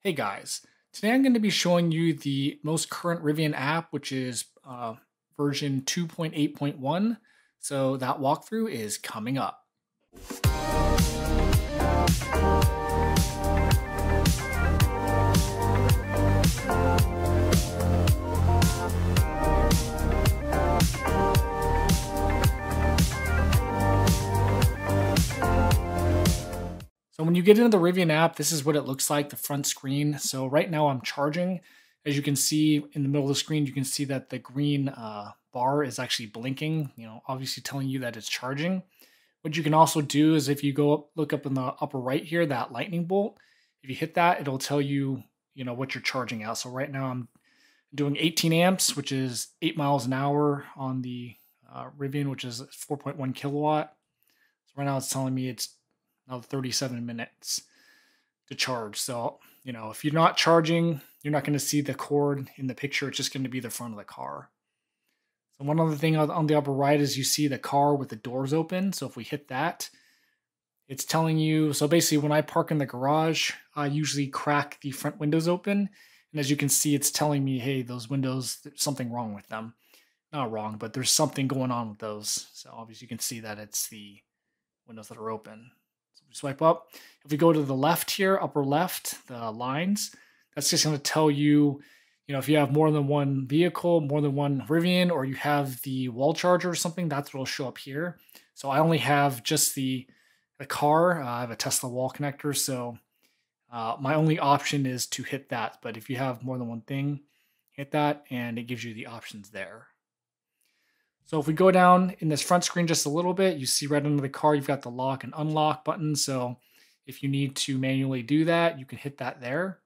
Hey guys, today I'm going to be showing you the most current Rivian app, which is version 2.8.1. So that walkthrough is coming up. So when you get into the Rivian app, this is what it looks like, the front screen. So right now I'm charging. As you can see in the middle of the screen, you can see that the green bar is actually blinking, obviously telling you that it's charging. What you can also do is if you go up, look up in the upper right here, that lightning bolt, if you hit that, it'll tell you, what you're charging at. So right now I'm doing 18 amps, which is 8 miles an hour on the Rivian, which is 4.1 kilowatt. So right now it's telling me it's now 37 minutes to charge. So, if you're not charging, you're not going to see the cord in the picture. It's just going to be the front of the car. So one other thing on the upper right is you see the car with the doors open. So if we hit that, it's telling you, so basically when I park in the garage, I usually crack the front windows open. And as you can see, it's telling me, hey, those windows, there's something wrong with them. Not wrong, but there's something going on with those. So obviously you can see that it's the windows that are open. So we swipe up. If we go to the left here, upper left, the lines, that's just going to tell you, if you have more than one vehicle, more than one Rivian, or you have the wall charger or something, that's what will show up here. So I only have just the car. I have a Tesla wall connector, so my only option is to hit that. But if you have more than one thing, hit that, and it gives you the options there. So if we go down in this front screen just a little bit, you see right under the car, you've got the lock and unlock button. So if you need to manually do that, you can hit that there.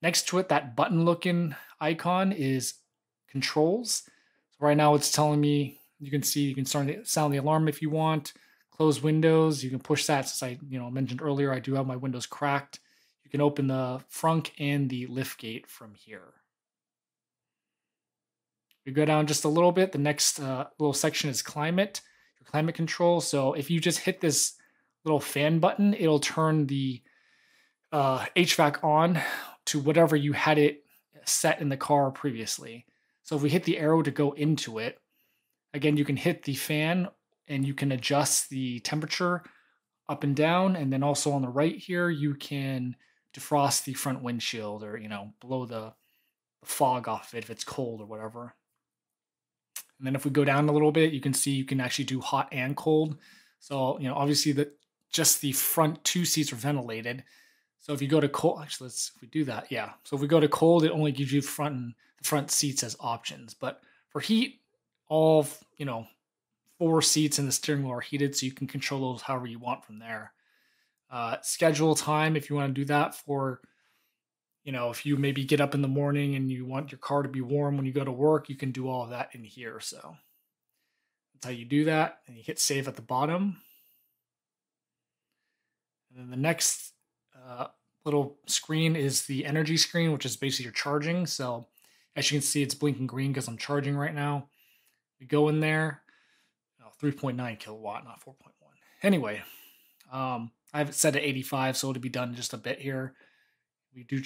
Next to it, that button looking icon is controls. So right now it's telling me, you can sound the alarm if you want, close windows. You can push that since I mentioned earlier, I do have my windows cracked. You can open the frunk and the lift gate from here. We go down just a little bit. The next little section is climate, your climate control. So if you just hit this little fan button, it'll turn the HVAC on to whatever you had it set in the car previously. So if we hit the arrow to go into it, again, you can hit the fan and you can adjust the temperature up and down. And then also on the right here, you can defrost the front windshield or, blow the fog off it if it's cold or whatever. And then if we go down a little bit, you can see you can actually do hot and cold. So, obviously just the front two seats are ventilated. So if you go to cold, actually, if we do that, yeah. So if we go to cold, it only gives you the front seats as options. But for heat, all, 4 seats in the steering wheel are heated, so you can control those however you want from there. Schedule time, if you want to do that for, if you maybe get up in the morning and you want your car to be warm when you go to work, you can do all of that in here. So that's how you do that. And you hit save at the bottom. And then the next little screen is the energy screen, which is basically your charging. So as you can see, it's blinking green because I'm charging right now. We go in there, 3.9 kilowatt, not 4.1. Anyway, I have it set at 85, so it'll be done in just a bit here. We do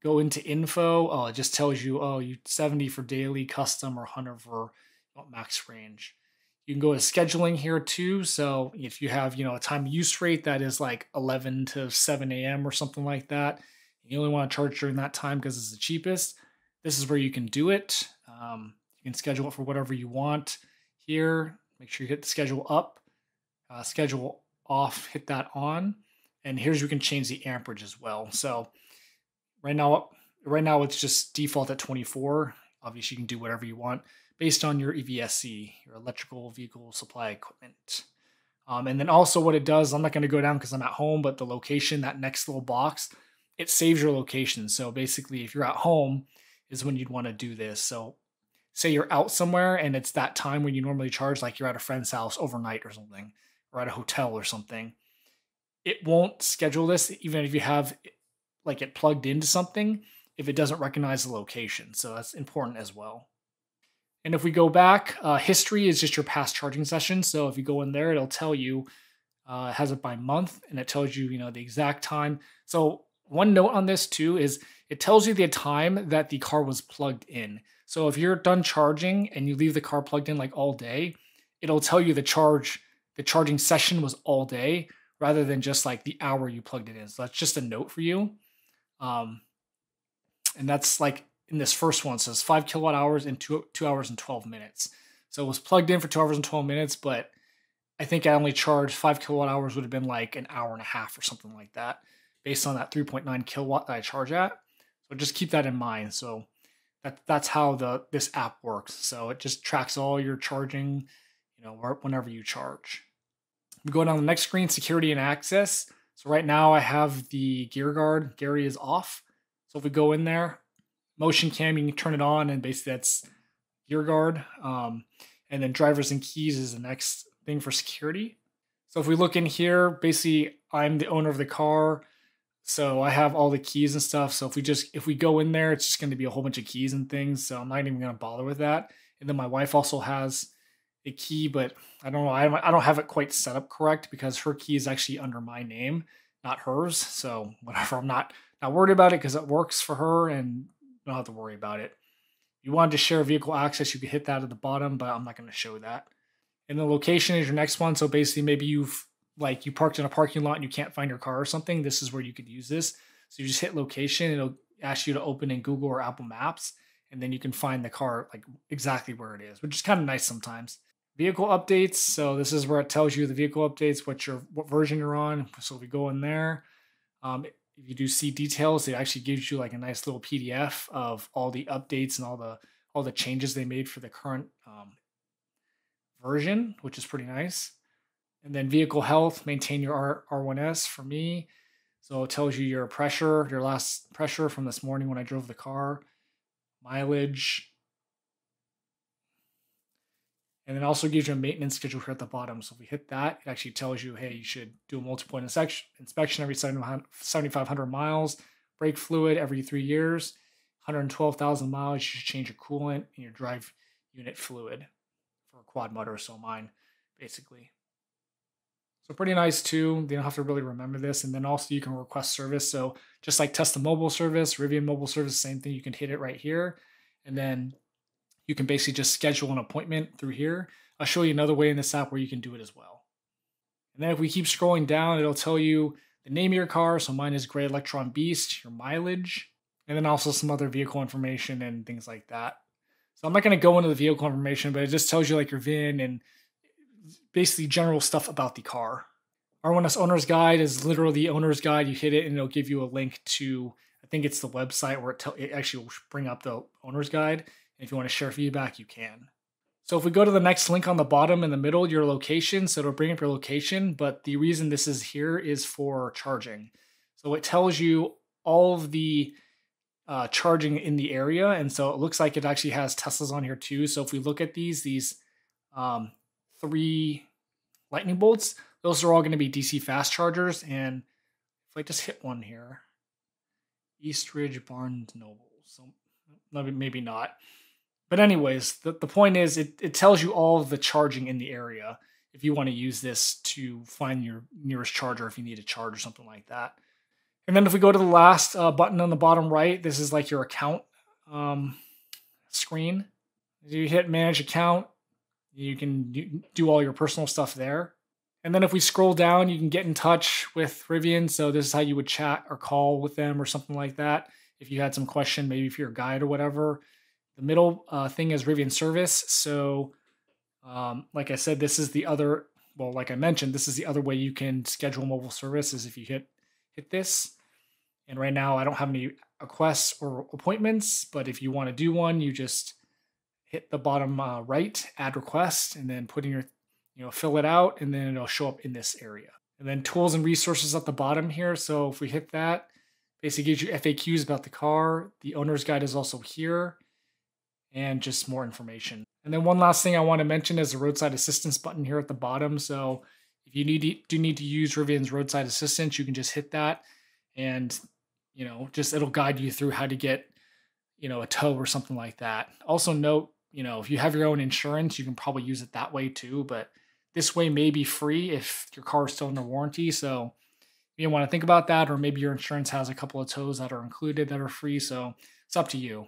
go into info. Oh, it just tells you, you 70 for daily, custom, or 100 for max range. You can go to scheduling here too. So if you have, a time use rate that is like 11 to 7 a.m. or something like that, and you only want to charge during that time because it's the cheapest, this is where you can do it. You can schedule it for whatever you want here. Make sure you hit the schedule up, schedule off, hit that on. And here's where you can change the amperage as well. So right now it's just default at 24. Obviously, you can do whatever you want based on your EVSE, your electrical vehicle supply equipment. And then also what it does, I'm not going to go down because I'm at home, but the location, that next little box, it saves your location. So basically, if you're at home is when you'd want to do this. So say you're out somewhere and it's that time when you normally charge, like you're at a friend's house overnight or something, or at a hotel or something. It won't schedule this even if you have it plugged into something if it doesn't recognize the location. So that's important as well. And if we go back, history is just your past charging sessions. So if you go in there, it'll tell you, it has it by month and it tells you, the exact time. So One note on this too is it tells you the time that the car was plugged in. So if you're done charging and you leave the car plugged in like all day, it'll tell you the charging session was all day rather than just like the hour you plugged it in. So that's just a note for you. Um, and that's like in this first one, so it's 5 kilowatt hours in 2 hours and 12 minutes. So it was plugged in for 2 hours and 12 minutes, but I think I only charged 5 kilowatt hours would have been like an hour and a half or something like that based on that 3.9 kilowatt that I charge at. So just keep that in mind. So that's how this app works. So it just tracks all your charging, whenever you charge. We go down the next screen, security and access. So right now I have the gear guard. Gary is off. So if we go in there, motion cam, you can turn it on, and basically that's gear guard. And then drivers and keys is the next thing for security. So if we look in here, basically I'm the owner of the car. So I have all the keys and stuff. So if we go in there, it's just going to be a whole bunch of keys and things. So I'm not even going to bother with that. And then my wife also has a key, but I don't know. I don't have it quite set up correct because her key is actually under my name, not hers. So whatever, I'm not worried about it because it works for her and don't have to worry about it. If you wanted to share vehicle access, you could hit that at the bottom, but I'm not going to show that. And the location is your next one. So basically maybe you parked in a parking lot and you can't find your car or something. This is where you could use this. So you just hit location. It'll ask you to open in Google or Apple Maps. And then you can find the car like exactly where it is, which is kind of nice sometimes. Vehicle updates. So this is where it tells you the vehicle updates, what version you're on. So if we go in there, if you do see details, it actually gives you like a nice little PDF of all the updates and all the changes they made for the current version, which is pretty nice. And then vehicle health, maintain your R1S for me. So it tells you your pressure, your last pressure from this morning when I drove the car, mileage. And then also gives you a maintenance schedule here at the bottom. So if we hit that, it actually tells you, hey, you should do a multi-point inspection every 7,500 miles, brake fluid every 3 years, 112,000 miles, you should change your coolant and your drive unit fluid for a quad motor, so mine, basically. So pretty nice too. You don't have to really remember this. And then also you can request service. So just like Tesla mobile service, Rivian mobile service, same thing. You can hit it right here. And then you can basically just schedule an appointment through here. I'll show you another way in this app where you can do it as well. And then if we keep scrolling down, it'll tell you the name of your car. So mine is Gray Electron Beast, your mileage, and then also some other vehicle information and things like that. So I'm not going to go into the vehicle information, but it just tells you like your VIN and basically general stuff about the car. R1S Owner's Guide is literally the owner's guide. You hit it and it'll give you a link to, I think it's the website where it actually will bring up the owner's guide. And if you want to share feedback, you can. So if we go to the next link on the bottom in the middle, your location, so it'll bring up your location, but the reason this is here is for charging. So it tells you all of the charging in the area, and so it looks like it actually has Teslas on here too. So if we look at these 3 lightning bolts, those are all going to be DC fast chargers. And if I just hit one here, Eastridge, Barnes Noble, so maybe not. But anyways, the point is it tells you all of the charging in the area if you want to use this to find your nearest charger if you need a charge or something like that. And then if we go to the last button on the bottom right, this is like your account screen. You hit manage account, you can do all your personal stuff there. And then if we scroll down, you can get in touch with Rivian. So this is how you would chat or call with them or something like that. If you had some question, maybe if you're a guide or whatever. The middle thing is Rivian service. So like I said, this is the other, well, like I mentioned, this is the other way you can schedule mobile service is if you hit this. And right now I don't have any requests or appointments, but if you want to do one, you just hit the bottom right, add request, and then put in your, fill it out, and then it'll show up in this area. And then tools and resources at the bottom here. So if we hit that, basically gives you FAQs about the car. The owner's guide is also here, and just more information. And then one last thing I want to mention is the roadside assistance button here at the bottom. So if you do need to use Rivian's roadside assistance, you can just hit that, and it'll guide you through how to get a tow or something like that. Also note, if you have your own insurance, you can probably use it that way too, but this way may be free if your car is still under warranty. So You want to think about that, or maybe your insurance has a couple of tows that are included that are free. So it's up to you.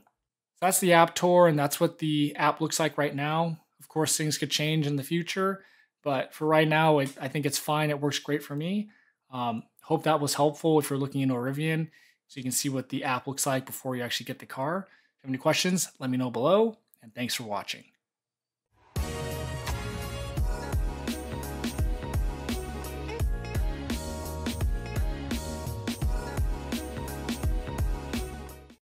That's the app tour, and that's what the app looks like right now. Of course, things could change in the future, but for right now, I think it's fine. It works great for me. Hope that was helpful if you're looking into a Rivian, so you can see what the app looks like before you actually get the car. If you have any questions, let me know below, and thanks for watching.